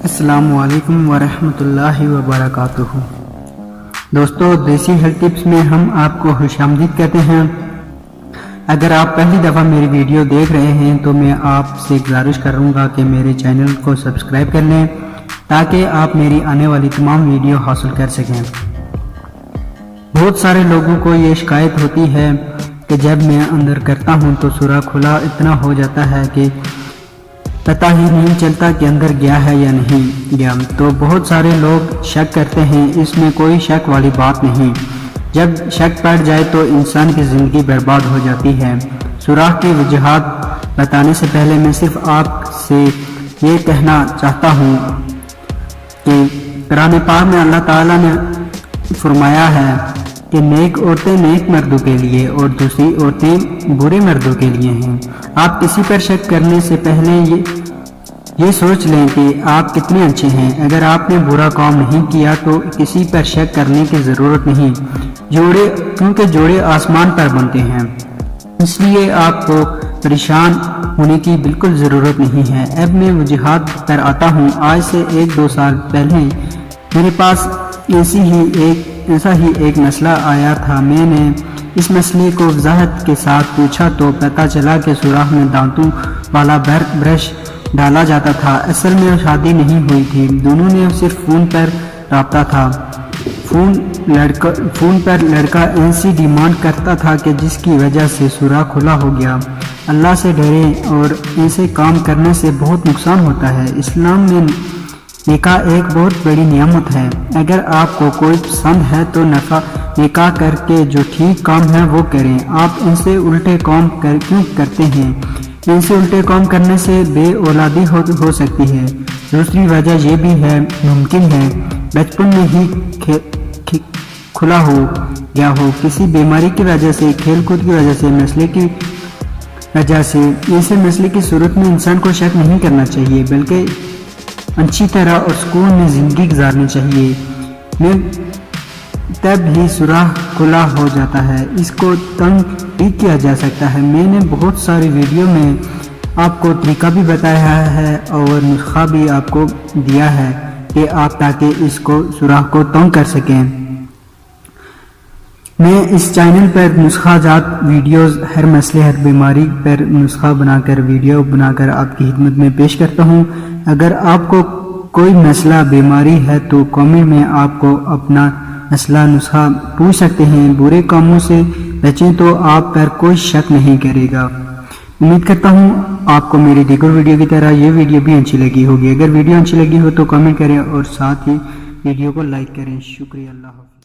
السلام علیکم ورحمۃ اللہ وبرکاتہ۔ دوستو، دیسی ہیلتھ ٹپس میں ہم آپ کو خوش آمدید کہتے ہیں۔ اگر آپ پہلی دفعہ میری ویڈیو دیکھ رہے ہیں تو میں آپ سے گزارش کروں گا کہ میرے چینل کو سبسکرائب کر لیں تاکہ آپ میری آنے والی تمام ویڈیو حاصل کر سکیں۔ بہت سارے لوگوں کو یہ شکایت ہوتی ہے کہ جب میں اندر کرتا ہوں تو سورہ کھلا اتنا ہو جاتا ہے کہ پتہ ہی نہیں چلتا کہ اندر گیا ہے یا نہیں گیا۔ تو بہت سارے لوگ شک کرتے ہیں، اس میں کوئی شک والی بات نہیں۔ جب شک پڑ جائے تو انسان کی زندگی برباد ہو جاتی ہے۔ سوراخ کی وجوہات بتانے سے پہلے میں صرف آپ سے یہ کہنا چاہتا ہوں کہ قرآن پاک میں اللہ تعالیٰ نے فرمایا ہے کہ نیک عورتیں نیک مردوں کے لیے اور دوسری عورتیں برے مردوں کے لیے ہیں۔ آپ کسی پر شک کرنے سے پہلے یہ سوچ لیں کہ آپ کتنے اچھے ہیں۔ اگر آپ نے برا کام نہیں کیا تو کسی پر شک کرنے کی ضرورت نہیں، کیونکہ جوڑے آسمان پر بنتے ہیں، اس لیے آپ کو پریشان ہونے کی بالکل ضرورت نہیں ہے۔ اب میں وجوہات پر آتا ہوں۔ آج سے 1-2 سال پہلے میرے پاس ایسا ہی ایک مسئلہ آیا تھا۔ میں نے اس مسئلے کو وضاحت کے ساتھ پوچھا تو پتہ چلا کہ سوراخ میں دانتوں والا برش ڈالا جاتا تھا۔ اصل میں شادی نہیں ہوئی تھی، دونوں نے صرف فون پر رابطہ تھا۔ فون پر لڑکا ایسی ڈیمانڈ کرتا تھا کہ جس کی وجہ سے سوراخ کھلا ہو گیا۔ اللہ سے ڈریں، اور ایسے کام کرنے سے بہت نقصان ہوتا ہے۔ اسلام میں نکاح ایک بہت بڑی نعمت ہے۔ اگر آپ کو کوئی پسند ہے تو نکاح کر کے جو ٹھیک کام ہے وہ کریں۔ آپ ان سے الٹے کام کیوں کرتے ہیں؟ ان سے الٹے کام کرنے سے بے اولادی ہو سکتی ہے۔ دوسری وجہ یہ بھی ہے، ممکن ہے بچپن میں ہی کھلا ہو گیا ہو، کسی بیماری کی وجہ سے، کھیل کود کی وجہ سے، مسئلے کی وجہ سے۔ ایسے مسئلے کی صورت میں انسان کو شک نہیں کرنا چاہیے، بلکہ اچھی طرح اور سکون میں زندگی گزارنی چاہیے۔ تب ہی سوراخ کھلا ہو جاتا ہے، اس کو تنگ بھی کیا جا سکتا ہے۔ میں نے بہت ساری ویڈیو میں آپ کو طریقہ بھی بتایا ہے اور نسخہ بھی آپ کو دیا ہے کہ آپ تاکہ اس کو سوراخ کو تنگ کر سکیں۔ میں اس چینل پر نسخہ جات ویڈیوز ہر مسئلے، ہر بیماری پر نسخہ بنا کر ویڈیو بنا کر آپ کی خدمت میں پیش کرتا ہوں۔ اگر آپ کو کوئی مسئلہ بیماری ہے تو کامنٹ میں آپ کو اپنا مسئلہ نسخہ پوچھ سکتے ہیں۔ برے کاموں سے بچیں تو آپ پر کوئی شک نہیں کرے گا۔ امید کرتا ہوں آپ کو میری دیگر ویڈیو کی طرح یہ ویڈیو بھی اچھی لگی ہوگی۔ اگر ویڈیو اچھی لگی ہو تو کامنٹ کریں اور ساتھ ہی ویڈیو کو لائک کریں۔ شکریہ، اللہ حافظ۔